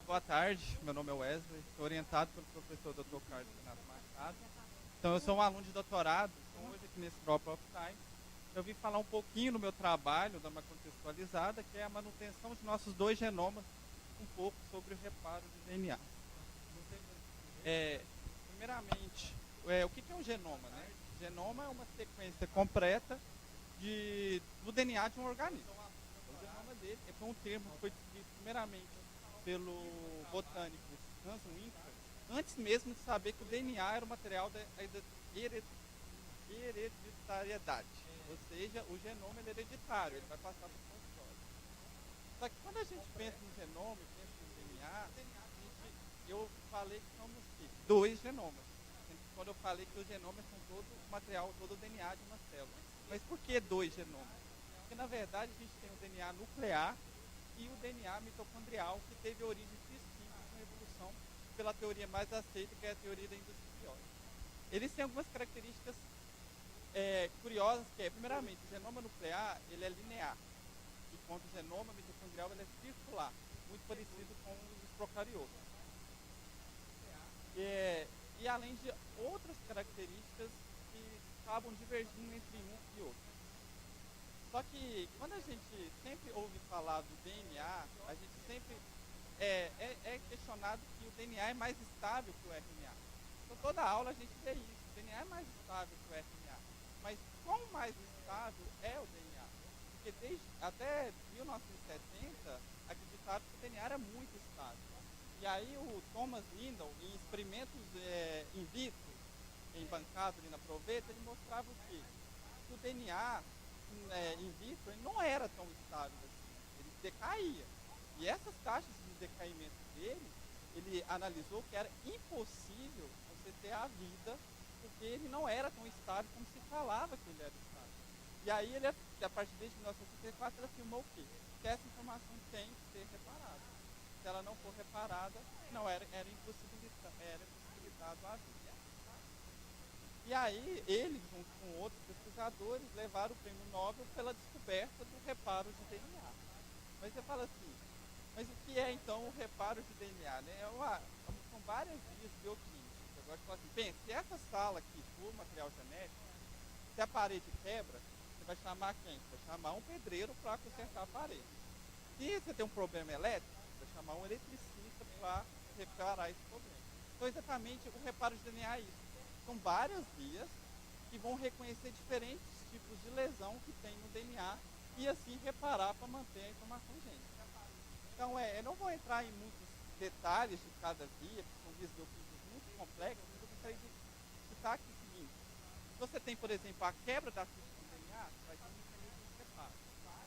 Boa tarde, meu nome é Wesley, sou orientado pelo professor Dr. Carlos Renato Machado. Então, eu sou um aluno de doutorado, então hoje aqui nesse Drop of Time, eu vim falar um pouquinho do meu trabalho, dar uma contextualizada, que é a manutenção de nossos dois genomas, um pouco sobre o reparo de DNA. Primeiramente, o que é um genoma, né? O genoma é uma sequência completa do DNA de um organismo. O genoma dele foi um termo que foi descrito primeiramente pelo botânico Hans Winkel, antes mesmo de saber que o DNA era o material da hereditariedade. Ou seja, o genoma ele é hereditário, ele vai passar para o consultório. Só que quando a gente pensa no genoma, pensa no DNA, eu falei que somos dois genomas. Quando eu falei que os genomas são todo o material, todo o DNA de uma célula. Mas por que dois genomas? Porque na verdade a gente tem o DNA nuclear e o DNA mitocondrial, que teve origem distinta na evolução pela teoria mais aceita, que é a teoria da indústria. Eles têm algumas características curiosas, que é, primeiramente, o genoma nuclear ele é linear, enquanto o genoma mitocondrial ele é circular, muito parecido com os procariotas. E além de outras características que acabam divergindo entre um e outro. Só que quando a gente sempre ouve falar do DNA, a gente sempre é questionado que o DNA é mais estável que o RNA. Então toda aula a gente vê isso, o DNA é mais estável que o RNA. Mas quão mais estável é o DNA? Porque até 1970 acreditaram que o DNA era muito estável. E aí o Thomas Lindau, em experimentos in vitro, embancado ali na proveta, ele mostrava o quê? Que o DNA in vitro ele não era tão estável assim, ele decaía. E essas taxas de decaimento dele, ele analisou que era impossível você ter a vida, porque ele não era tão estável como se falava que ele era estável. E aí, a partir de 1964, ele afirmou que essa informação tem que ser reparada. Se ela não for reparada, não era impossibilitado a vida. E aí, ele, junto com outros pesquisadores, levaram o prêmio Nobel pela descoberta do reparo de DNA. Mas você fala assim, mas o que é então o reparo de DNA? Né? São várias vias bioquímicas. Eu gosto de falar assim, bem, se essa sala aqui for material genético, se a parede quebra, você vai chamar quem? Você vai chamar um pedreiro para consertar a parede. Se você tem um problema elétrico, você vai chamar um eletricista para reparar esse problema. Então, exatamente, o reparo de DNA é isso. São várias vias que vão reconhecer diferentes tipos de lesão que tem no DNA e assim reparar para manter a informação gênica. Então, eu não vou entrar em muitos detalhes de cada via, porque são vias bioquímicas muito complexas, mas eu gostaria de citar aqui o seguinte. Se você tem, por exemplo, a quebra da ficha do DNA, você vai ter um mecanismo de reparo.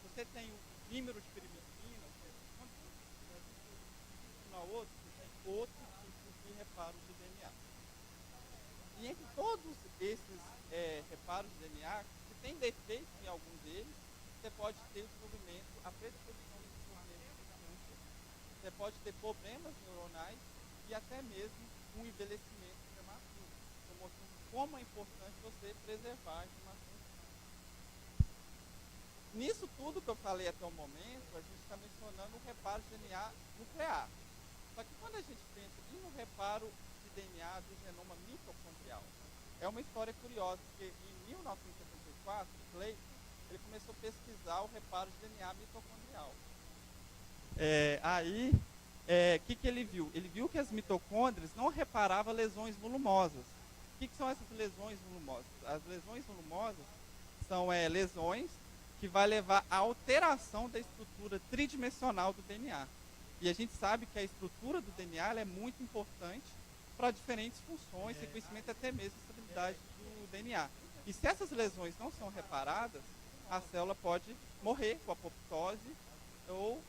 Se você tem o dímero de perimetrina, quando um ao outro, você tem outro tipo de reparo de DNA. E entre todos esses reparos de DNA, se tem defeito em algum deles, você pode ter o desenvolvimento, a predisposição do desenvolvimento de câncer, você pode ter problemas neuronais e até mesmo um envelhecimento prematuro. Estou mostrando como é importante você preservar a informação. Nisso tudo que eu falei até o momento, a gente está mencionando o reparo de DNA nuclear. Só que quando a gente pensa no reparo de DNA do genoma mitocondrial, é uma história curiosa, porque em 1974, Clayton, ele começou a pesquisar o reparo de DNA mitocondrial. O que ele viu? Ele viu que as mitocôndrias não reparavam lesões volumosas. O que são essas lesões volumosas? As lesões volumosas são lesões que vai levar à alteração da estrutura tridimensional do DNA. E a gente sabe que a estrutura do DNA é muito importante para diferentes funções, reconhecimento e até mesmo estabilidade do DNA. E se essas lesões não são reparadas, a célula pode morrer com apoptose ou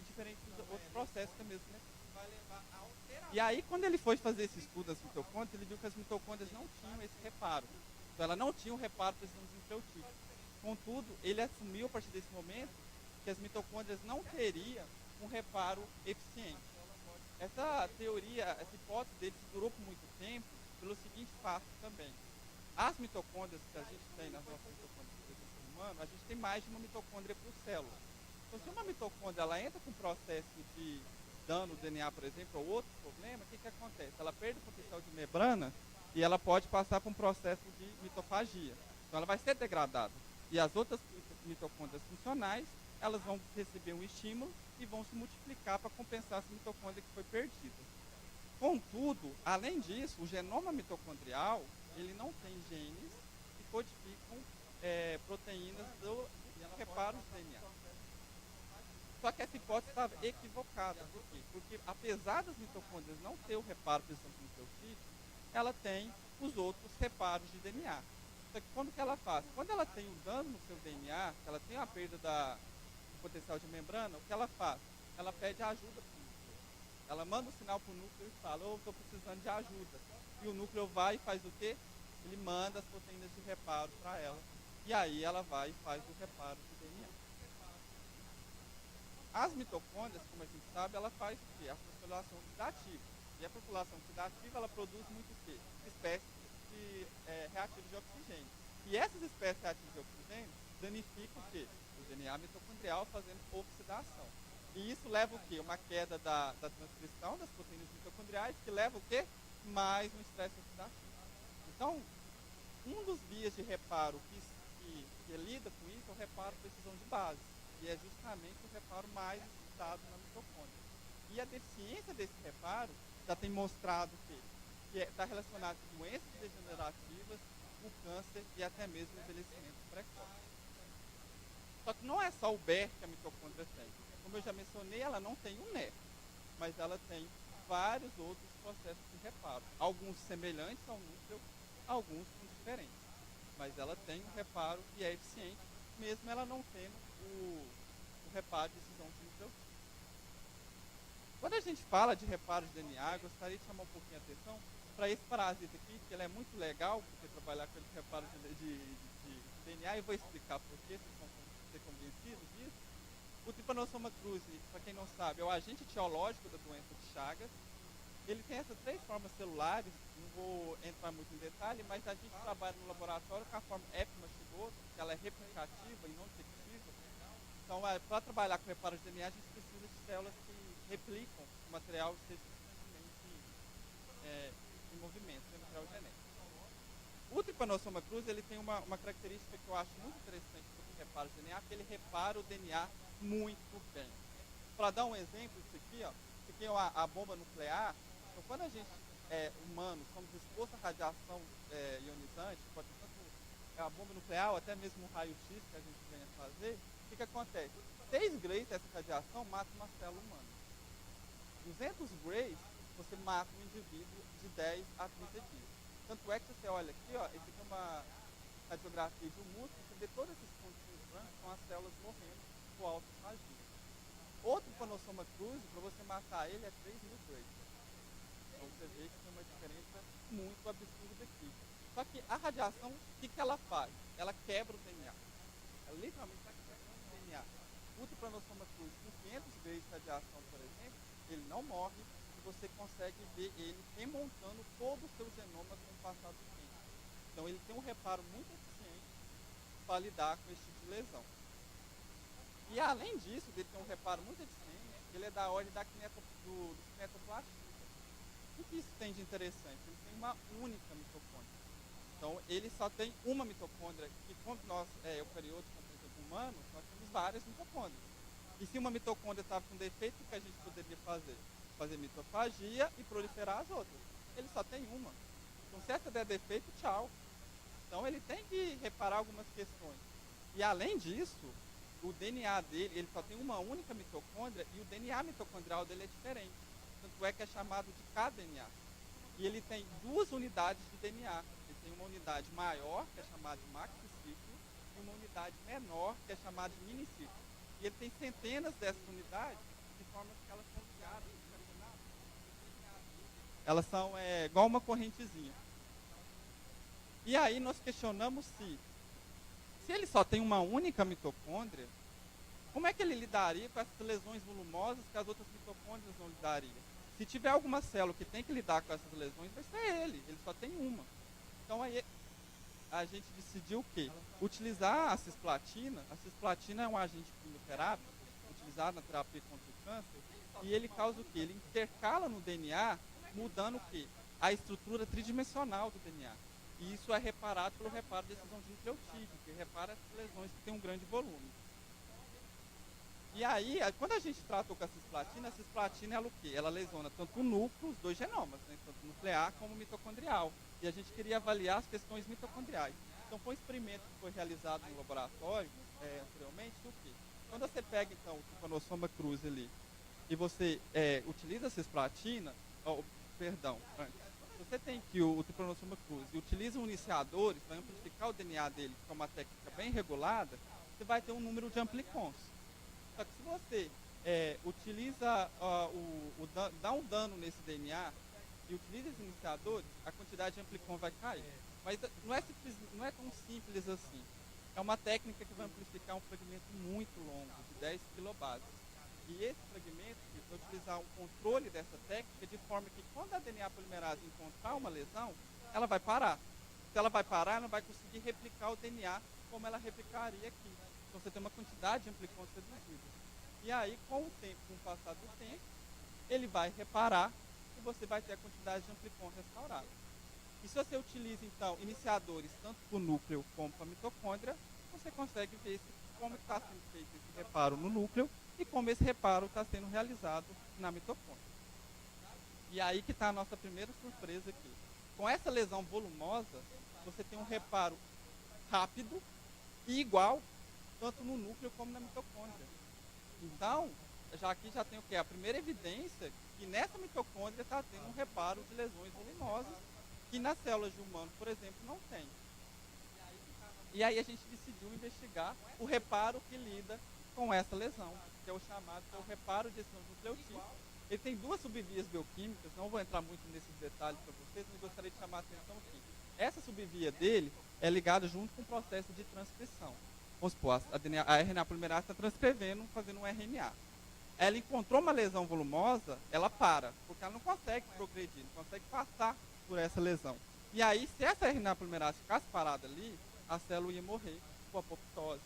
diferentes outros processos que mesmo, né? Vai levar à alteração. E aí, quando ele foi fazer esse estudo das mitocôndrias, ele viu que as mitocôndrias não tinham esse reparo. Então, ela não tinha um reparo para esses nucleotídeos. Contudo, ele assumiu a partir desse momento que as mitocôndrias não teriam um reparo eficiente. Essa teoria, essa hipótese dele durou por muito tempo pelo seguinte fato também. As mitocôndrias que a gente tem nas nossas mitocôndrias do ser humano, a gente tem mais de uma mitocôndria por célula. Então, se uma mitocôndria ela entra com um processo de dano o DNA, por exemplo, ou outro problema, o que acontece? Ela perde o potencial de membrana e ela pode passar por um processo de mitofagia. Então ela vai ser degradada. E as outras mitocôndrias funcionais, elas vão receber um estímulo e vão se multiplicar para compensar essa mitocôndria que foi perdida. Contudo, além disso, o genoma mitocondrial, ele não tem genes que codificam proteínas do reparo de DNA. Só que essa hipótese estava equivocada. Por quê? Porque apesar das mitocôndrias não ter o reparo presente no seu sítio, ela tem os outros reparos de DNA. Só que quando que ela faz? Quando ela tem um dano no seu DNA, ela tem a perda do potencial de membrana, o que ela faz? Ela pede ajuda para o núcleo. Ela manda um sinal para o núcleo e fala, eu estou precisando de ajuda. E o núcleo vai e faz o quê? Ele manda as proteínas de reparo para ela. E aí ela vai e faz o reparo de DNA. As mitocôndrias, como a gente sabe, ela faz o quê? A fosforilação oxidativa. E a fosforilação oxidativa, ela produz muito o quê? Espécies de reativos de oxigênio. E essas espécies reativas de oxigênio danificam o quê? O DNA mitocondrial fazendo oxidação. E isso leva o quê? Uma queda da transcrição das proteínas mitocondriais, que leva o quê? Mais um estresse oxidativo. Então, um dos vias de reparo que lida com isso é o reparo por excisão de base. E é justamente o reparo mais excitado na mitocôndria. E a deficiência desse reparo já tem mostrado que está relacionado com doenças degenerativas, o câncer e até mesmo o envelhecimento precoce. Só que não é só o BER que a mitocôndria tem. Como eu já mencionei, ela não tem um NER, mas ela tem vários outros processos de reparo. Alguns semelhantes ao núcleo, alguns com diferentes. Mas ela tem um reparo e é eficiente, mesmo ela não tendo o reparo de excisão de nucleotídeos. Quando a gente fala de reparo de DNA, eu gostaria de chamar um pouquinho a atenção para esse parasita aqui, que ele é muito legal, porque trabalhar com esse reparo de DNA, e eu vou explicar por quê, vocês vão ser convencidos disso. O Trypanosoma cruzi, para quem não sabe, é o agente etiológico da doença de Chagas. Ele tem essas 3 formas celulares, não vou entrar muito em detalhe, mas a gente trabalha no laboratório com a forma epimastidota, que ela é replicativa e não infectiva. Então, para trabalhar com reparo de DNA, a gente precisa de células que replicam o material que esteja constantemente em movimento, né, material genético. O Trypanosoma cruzi, ele tem uma característica que eu acho muito interessante sobre o reparo de DNA, que ele repara o DNA muito bem. Para dar um exemplo, isso aqui, ó, isso aqui é a bomba nuclear. Então, quando a gente, humanos, somos expostos à radiação ionizante, pode ser tanto a bomba nuclear ou até mesmo um raio-x que a gente venha fazer, o que acontece? 6 grays dessa radiação mata uma célula humana. 200 grays, você mata um indivíduo de 10 a 30 dias. Tanto é que você olha aqui, ó, esse aqui é uma radiografia de um músculo, você vê todos esses pontinhos brancos, são as células morrendo por autofagia. Outro Trypanosoma cruzi, para você matar ele, é 3.000 grays. Então você vê que tem uma diferença muito absurda aqui. Só que a radiação, o que ela faz? Ela quebra o DNA. Ela literalmente está quebrando o DNA. O Trypanosoma cruzi, com 500 grays de radiação, por exemplo, ele não morre e você consegue ver ele remontando todo o seu genoma com o passar do tempo. Então ele tem um reparo muito eficiente para lidar com esse tipo de lesão. E além disso, ele tem um reparo muito eficiente, ele é da ordem dos kinetoplastas. O que isso tem de interessante? Ele tem uma única mitocôndria. Então, ele só tem uma mitocôndria, que quando nós, eucariotos, como por exemplo humanos, nós temos várias mitocôndrias. E se uma mitocôndria estava com defeito, o que a gente poderia fazer? Fazer mitofagia e proliferar as outras. Ele só tem uma. Então, se essa der defeito, tchau. Então, ele tem que reparar algumas questões. E além disso, o DNA dele, ele só tem uma única mitocôndria e o DNA mitocondrial dele é diferente. Tanto é que é chamado de kDNA. E ele tem 2 unidades de DNA. Ele tem uma unidade maior, que é chamada de maxiciclo, e uma unidade menor, que é chamada de miniciclo. E ele tem centenas dessas unidades, de forma que elas são ligadas. Elas são igual uma correntezinha. E aí nós questionamos se ele só tem uma única mitocôndria, como é que ele lidaria com essas lesões volumosas que as outras mitocôndrias não lidariam? Se tiver alguma célula que tem que lidar com essas lesões, vai ser ele só tem uma. Então aí a gente decidiu o quê? Utilizar a cisplatina. A cisplatina é um agente quimioterápico utilizado na terapia contra o câncer, E ele causa o quê? Ele intercala no DNA, mudando o quê? A estrutura tridimensional do DNA. E isso é reparado pelo reparo de excisão de nucleotídeo, que repara essas lesões que têm um grande volume. E aí, quando a gente tratou com a cisplatina ela o quê? Ela lesiona tanto o núcleo, os dois genomas, né? Tanto nuclear como mitocondrial. E a gente queria avaliar as questões mitocondriais. Então, foi um experimento que foi realizado no laboratório, anteriormente, o quê? Quando você pega, então, o trypanosoma cruzi ali, e você utiliza a cisplatina, antes, se você tem que o trypanosoma cruzi e utiliza iniciadores para amplificar o DNA dele, que é uma técnica bem regulada, você vai ter um número de amplicons. Só que se você utiliza, dá um dano nesse DNA e utiliza os iniciadores, a quantidade de amplicon vai cair. Mas não é tão simples assim. É uma técnica que vai amplificar um fragmento muito longo, de 10 kilobases. E esse fragmento vai utilizar um controle dessa técnica de forma que quando a DNA polimerase encontrar uma lesão, ela vai parar. Se ela vai parar, ela não vai conseguir replicar o DNA como ela replicaria aqui. Então você tem uma quantidade de amplicons reduzida. E aí, com o passar do tempo, ele vai reparar e você vai ter a quantidade de amplicons restaurada. E se você utiliza, então, iniciadores tanto para o núcleo como para a mitocôndria, você consegue ver como está sendo feito esse reparo no núcleo e como esse reparo está sendo realizado na mitocôndria. E aí que está a nossa primeira surpresa aqui. Com essa lesão volumosa, você tem um reparo rápido e igual, tanto no núcleo como na mitocôndria. Então, aqui já tem o quê? A primeira evidência que nessa mitocôndria está tendo um reparo de lesões voluminosas que nas células de humano, por exemplo, não tem. E aí a gente decidiu investigar o reparo que lida com essa lesão, que é o chamado, que é o reparo de excisão de nucleotídeo. Ele tem duas subvias bioquímicas, não vou entrar muito nesses detalhes para vocês, mas gostaria de chamar a atenção aqui. Essa subvia dele é ligada junto com o processo de transcrição. Vamos supor, a RNA polimerase está transcrevendo, fazendo um RNA. Ela encontrou uma lesão volumosa, ela para, porque ela não consegue progredir, não consegue passar por essa lesão. E aí, se essa RNA polimerase ficasse parada ali, a célula ia morrer com apoptose.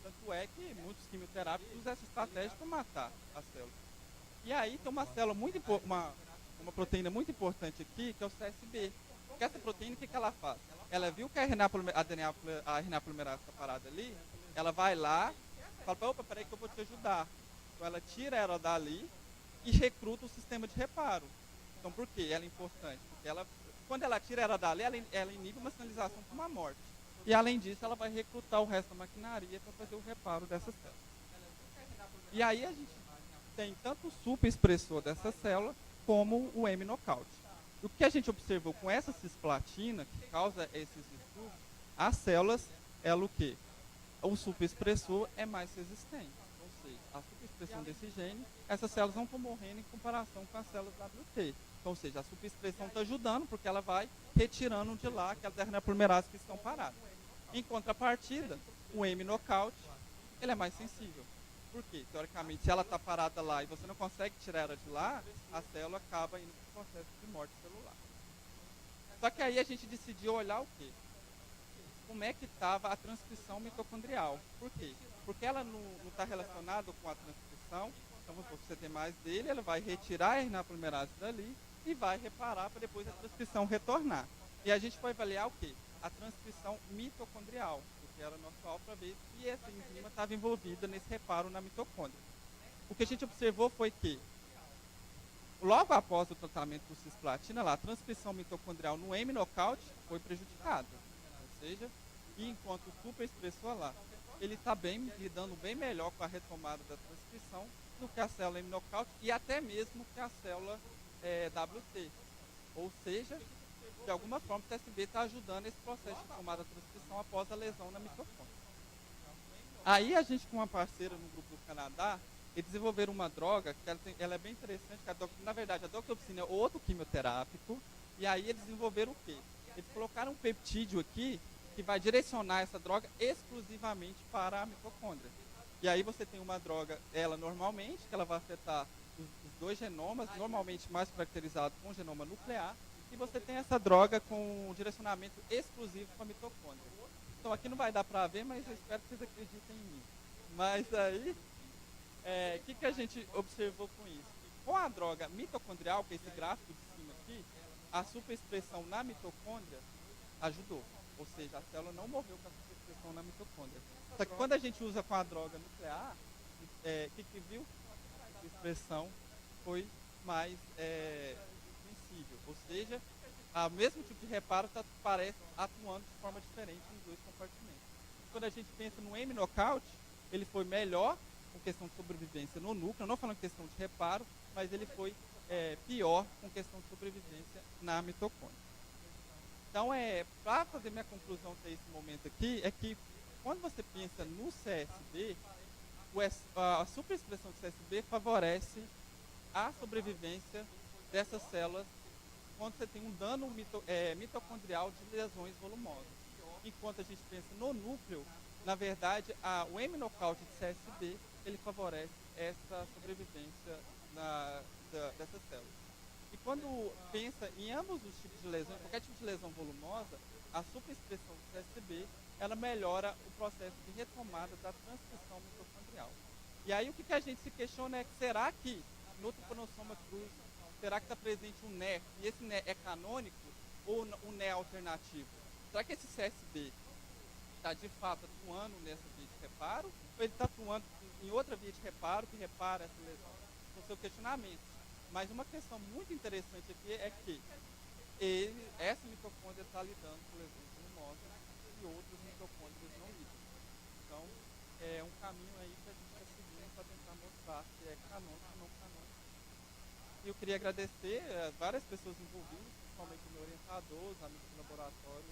Tanto é que muitos quimioterápicos usam essa estratégia para matar a célula. E aí tem uma célula uma proteína muito importante aqui, que é o CSB. Porque essa proteína, o que ela faz? Ela viu que a RNA polimerase está parada ali, ela vai lá, fala, opa, peraí que eu vou te ajudar. Então ela tira ela dali e recruta o sistema de reparo. Então por que ela é importante? Porque quando ela tira ela dali, ela inibe uma sinalização para uma morte. E além disso, ela vai recrutar o resto da maquinaria para fazer o reparo dessa célula. E aí a gente tem tanto o superexpressor dessa célula como o M-knockout. O que a gente observou com essa cisplatina, que causa esses distúrbios, as células, ela o quê? O superexpressor é mais resistente. Ou seja, a superexpressão desse gene, essas células não estão morrendo em comparação com as células WT. Então, ou seja, a superexpressão está ajudando porque ela vai retirando de lá aquelas RNA polimerases que estão paradas. Em contrapartida, o M-knockout, ele é mais sensível. Por quê? Teoricamente, se ela está parada lá e você não consegue tirar ela de lá, a célula acaba indo para o processo de morte celular. Só que aí a gente decidiu olhar o quê? Como é que estava a transcrição mitocondrial. Por quê? Porque ela não está relacionada com a transcrição. Então, você tem mais dele, ela vai retirar a RNA polimerase dali e vai reparar para depois a transcrição retornar. E a gente vai avaliar o quê? A transcrição mitocondrial, que era nosso alvo para ver se essa enzima estava envolvida nesse reparo na mitocôndria. O que a gente observou foi que, logo após o tratamento com cisplatina, a transcrição mitocondrial no M-knockout foi prejudicada. Ou seja, enquanto o superexpressor lá, ele está lidando bem melhor com a retomada da transcrição do que a célula M-knockout e até mesmo que a célula WT. Ou seja, de alguma forma o TSB está ajudando esse processo de retomada da transcrição após a lesão na mitocôndria. Aí a gente, com uma parceira no grupo do Canadá, eles desenvolveram uma droga que ela é bem interessante, que na verdade a doxorubicina é outro quimioterápico, e aí eles desenvolveram o quê? Eles colocaram um peptídeo aqui que vai direcionar essa droga exclusivamente para a mitocôndria. E aí você tem uma droga, ela normalmente, que ela vai afetar os dois genomas, normalmente mais caracterizado com o genoma nuclear, e você tem essa droga com um direcionamento exclusivo para a mitocôndria. Então aqui não vai dar para ver, mas eu espero que vocês acreditem em mim. Mas aí, o que a gente observou com isso? com a droga mitocondrial, que é esse gráfico de cima aqui, a superexpressão na mitocôndria ajudou. Ou seja, a célula não morreu com a superexpressão na mitocôndria. Só que quando a gente usa com a droga nuclear, que viu? A expressão foi mais sensível. Ou seja, o mesmo tipo de reparo parece atuando de forma diferente nos dois compartimentos. Quando a gente pensa no M-knockout, ele foi melhor com questão de sobrevivência no núcleo, não falando questão de reparo, mas ele foi pior com questão de sobrevivência na mitocôndria. Então, para fazer minha conclusão até esse momento aqui, é que quando você pensa no CSB, a superexpressão do CSB favorece a sobrevivência dessas células quando você tem um dano mitocondrial de lesões volumosas. Enquanto a gente pensa no núcleo, na verdade, o M-knockout de CSB, ele favorece essa sobrevivência dessas células. E quando pensa em ambos os tipos de lesão, qualquer tipo de lesão volumosa, a superexpressão do CSB, ela melhora o processo de retomada da transcrição mitocondrial. E aí o que a gente se questiona é, será que no tripanosoma cruz, será que está presente um NE, e esse NE é canônico ou um NE alternativo? Será que esse CSB está de fato atuando nessa via de reparo, ou ele está atuando em outra via de reparo que repara essa lesão? São seus questionamentos. Mas uma questão muito interessante aqui é que essa mitocôndria está lidando com lesões volumosas e outras mitocôndrias não lidam. Então, é um caminho aí que a gente está seguindo para tentar mostrar se é canônico ou não canônico. E eu queria agradecer a várias pessoas envolvidas, principalmente o meu orientador, os amigos do laboratório,